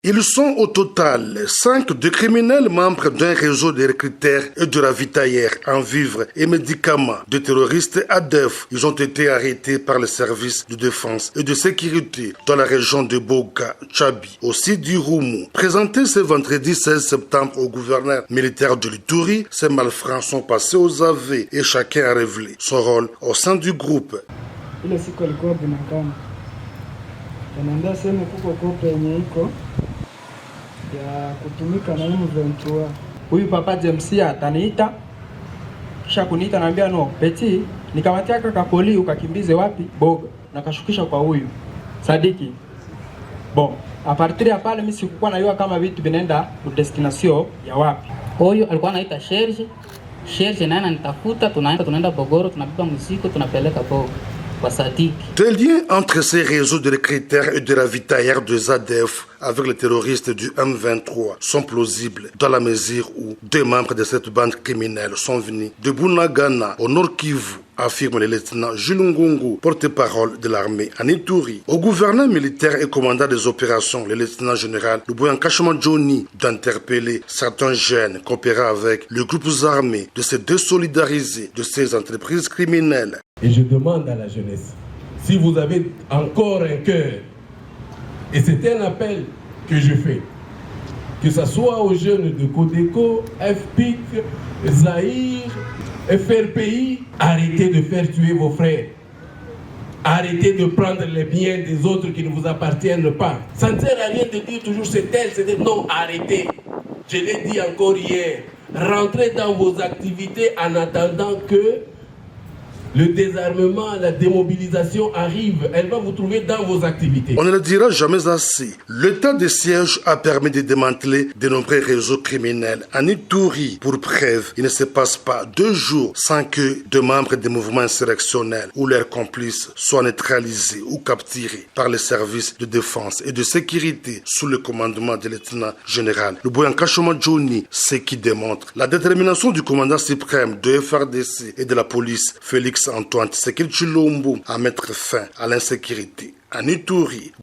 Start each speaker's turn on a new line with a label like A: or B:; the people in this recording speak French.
A: Ils sont au total 5 de criminels membres d'un réseau de recruteurs et de ravitailleurs en vivres et médicaments de terroristes ADEF. Ils ont été arrêtés par les services de défense et de sécurité dans la région de Boga, Tchabi, au site du Roumou. Présentés ce vendredi 16 septembre au gouverneur militaire de l'Ituri, ces malfrats sont passés aux aveux et chacun a révélé son rôle au sein du groupe.
B: Ya kutumika na M23. Huyu papa James ataniita, kisha kuniita naambia no Beti, nikamatia kaka poli ukakimbize wapi Boga, nakashukisha kwa huyu Sadiki. Bon, a partir ya pale mimi sikuwa najua kama vitu vinaenda ku destination ya wapi.
C: Huyu alikuwa anaita Sherge naye ananitafuta, tunaenda Bogoro, tunabeba mzigo tunapeleka Boga.
A: Des liens entre ces réseaux de recruteurs et de ravitailleurs de ZADF avec les terroristes du M23 sont plausibles dans la mesure où deux membres de cette bande criminelle sont venus de Bunagana au Nord Kivu, affirme le lieutenant Jules Ngungu, porte-parole de l'armée en Ituri. Au gouverneur militaire et commandant des opérations, le lieutenant général Luboyan Kashama Johnny, d'interpeller certains jeunes coopérant avec les groupes armés de se désolidariser de ces entreprises criminelles.
D: Et je demande à la jeunesse, si vous avez encore un cœur, et c'est un appel que je fais, que ce soit aux jeunes de Codeco, FPIC, Zahir, FRPI, arrêtez de faire tuer vos frères. Arrêtez de prendre les biens des autres qui ne vous appartiennent pas. Ça ne sert à rien de dire toujours c'est elle, c'est elle. Non, arrêtez. Je l'ai dit encore hier. Rentrez dans vos activités en attendant que le désarmement, la démobilisation arrive. Elle va vous trouver dans vos activités.
A: On ne le dira jamais assez. L'état de siège a permis de démanteler de nombreux réseaux criminels en Ituri. Pour preuve, il ne se passe pas 2 jours sans que des membres des mouvements insurrectionnels ou leurs complices soient neutralisés ou capturés par les services de défense et de sécurité sous le commandement du lieutenant général Luboyan Kashama Johnny, ce qui démontre la détermination du commandant suprême de FARDC et de la police, Félix Antoine Tshisekedi Tshilombo, à mettre fin à l'insécurité en Ituri.